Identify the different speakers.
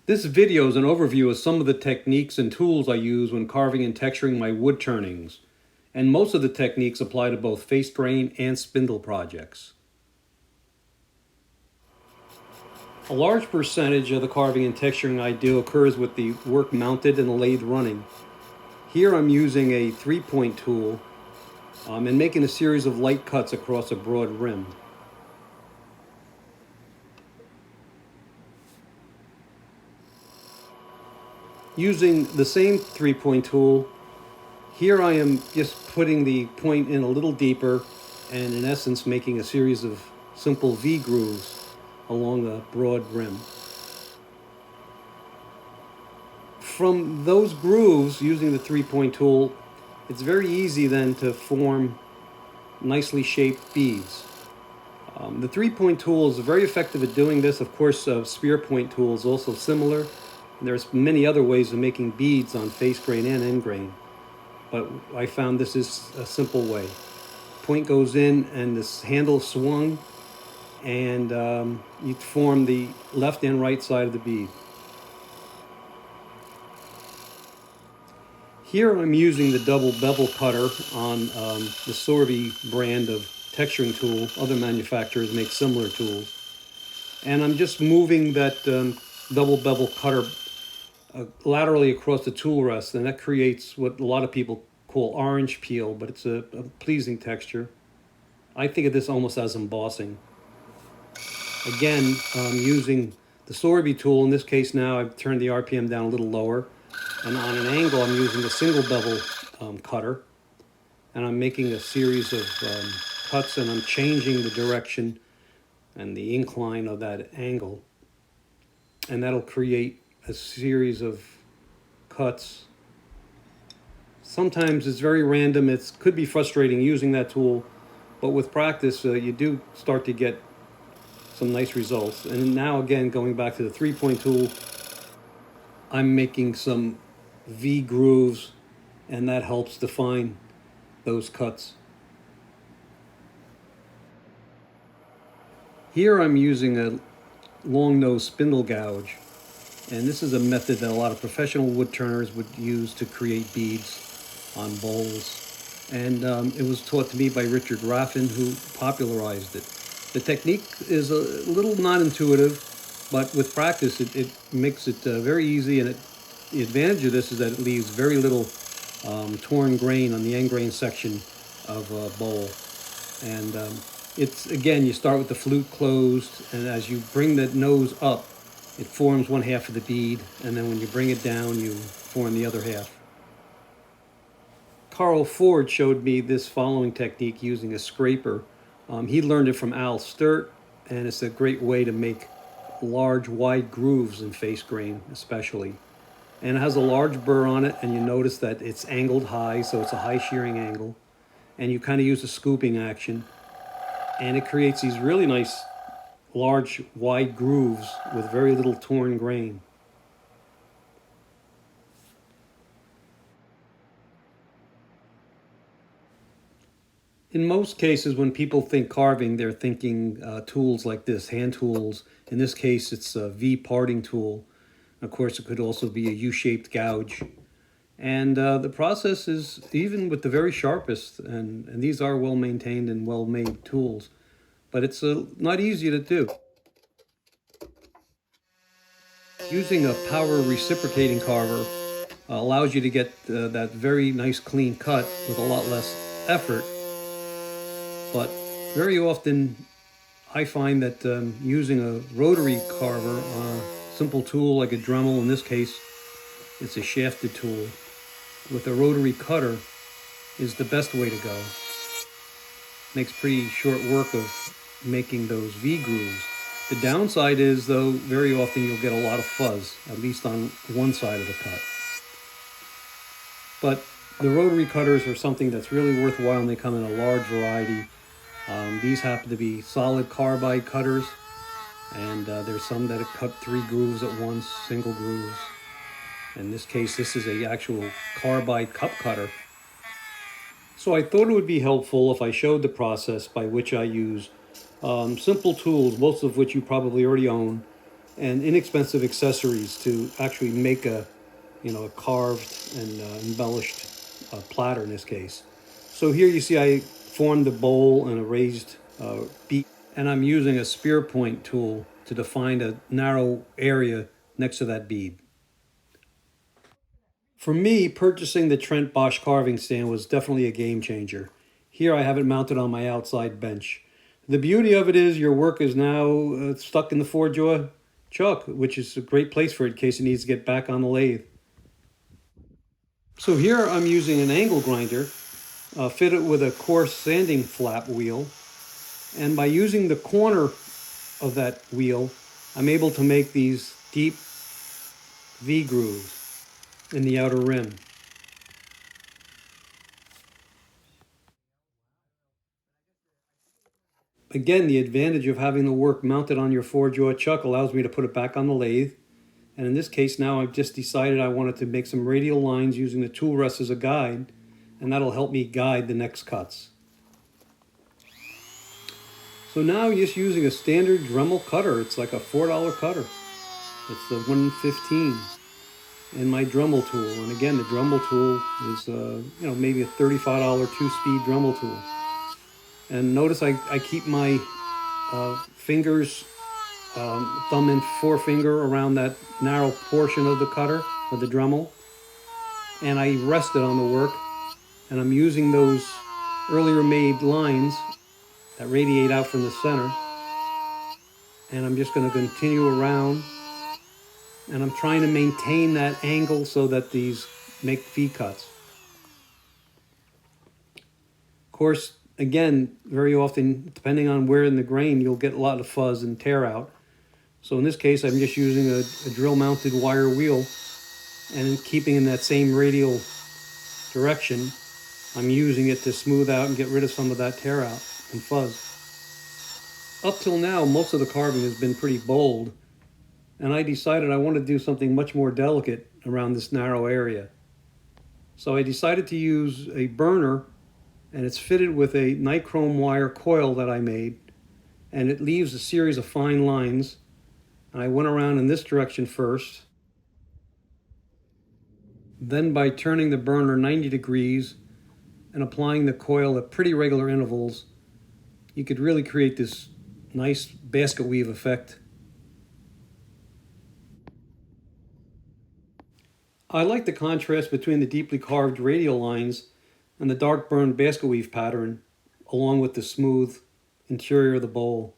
Speaker 1: This video is an overview of some of the techniques and tools I use when carving and texturing my wood turnings, and most of the techniques apply to both face grain and spindle projects. A large percentage of the carving and texturing I do occurs with the work mounted and the lathe running. Here I'm using a 3-point tool and making a series of light cuts across a broad rim. Using the same 3-point tool, here I am just putting the point in a little deeper and in essence making a series of simple V grooves along a broad rim. From those grooves, using the 3-point tool, it's very easy then to form nicely shaped beads. The 3-point tool is very effective at doing this. Of course, spear point tool is also similar. There's many other ways of making beads on face grain and end grain, but I found this is a simple way. Point goes in and this handle swung, and you form the left and right side of the bead. Here I'm using the double bevel cutter on the Sorby brand of texturing tool. Other manufacturers make similar tools. And I'm just moving that double bevel cutter laterally across the tool rest, and that creates what a lot of people call orange peel, but it's a pleasing texture. I think of this almost as embossing. Again, using the Sorby tool. In this case now I've turned the RPM down a little lower, and on an angle I'm using the single bevel cutter, and I'm making a series of cuts, and I'm changing the direction and the incline of that angle, and that'll create a series of cuts. Sometimes it's very random. It could be frustrating using that tool, but with practice you do start to get some nice results. And now again, going back to the 3-point tool, I'm making some V grooves, and that helps define those cuts. Here I'm using a long nose spindle gouge, and this is a method that a lot of professional wood turners would use to create beads on bowls. And it was taught to me by Richard Raffin, who popularized it. The technique is a little non-intuitive, but with practice it makes it very easy, and the advantage of this is that it leaves very little torn grain on the end grain section of a bowl. And it's, again, you start with the flute closed, and as you bring the nose up, it forms one half of the bead, and then when you bring it down, you form the other half. Carl Ford showed me this following technique using a scraper. He learned it from Al Sturt, and it's a great way to make large, wide grooves in face grain, especially. And it has a large burr on it, and you notice that it's angled high, so it's a high shearing angle. And you kind of use a scooping action, and it creates these really nice large wide grooves with very little torn grain. In most cases, when people think carving, they're thinking tools like this, hand tools. In this case, it's a V parting tool. Of course, it could also be a U-shaped gouge. And the process is, even with the very sharpest, and these are well-maintained and well-made tools, but it's not easy to do. Using a power reciprocating carver allows you to get that very nice clean cut with a lot less effort. But very often I find that using a rotary carver on a simple tool like a Dremel, in this case it's a shafted tool, with a rotary cutter is the best way to go. Makes pretty short work of making those V grooves. The downside is, though, very often you'll get a lot of fuzz, at least on one side of the cut. But the rotary cutters are something that's really worthwhile, and they come in a large variety. These happen to be solid carbide cutters, and there's some that cut 3 grooves at once, single grooves. In this case, this is an actual carbide cup cutter. So I thought it would be helpful if I showed the process by which I use simple tools, most of which you probably already own, and inexpensive accessories to actually make a, a carved and embellished platter in this case. So here you see I formed a bowl and a raised bead, and I'm using a spear point tool to define a narrow area next to that bead. For me, purchasing the Trent Bosch carving stand was definitely a game changer. Here I have it mounted on my outside bench. The beauty of it is your work is now stuck in the 4-jaw chuck, which is a great place for it in case it needs to get back on the lathe. So here I'm using an angle grinder fitted with a coarse sanding flap wheel. And by using the corner of that wheel, I'm able to make these deep V grooves in the outer rim. Again, the advantage of having the work mounted on your 4-jaw chuck allows me to put it back on the lathe. And in this case now I've just decided I wanted to make some radial lines using the tool rest as a guide, and that'll help me guide the next cuts. So now I'm just using a standard Dremel cutter. It's like a $4 cutter. It's the 115 and my Dremel tool. And again, the Dremel tool is maybe a $35 2-speed Dremel tool. And notice I keep my fingers, thumb and forefinger around that narrow portion of the cutter, of the Dremel. And I rest it on the work. And I'm using those earlier made lines that radiate out from the center. And I'm just going to continue around. And I'm trying to maintain that angle so that these make V cuts. Of course, again, very often, depending on where in the grain, you'll get a lot of fuzz and tear out. So in this case, I'm just using a drill-mounted wire wheel, and keeping in that same radial direction, I'm using it to smooth out and get rid of some of that tear out and fuzz. Up till now, most of the carving has been pretty bold, and I decided I want to do something much more delicate around this narrow area. So I decided to use a burner, and it's fitted with a nichrome wire coil that I made, and it leaves a series of fine lines. And I went around in this direction first. Then by turning the burner 90 degrees and applying the coil at pretty regular intervals, you could really create this nice basket weave effect. I like the contrast between the deeply carved radial lines and the dark burned basket weave pattern, along with the smooth interior of the bowl.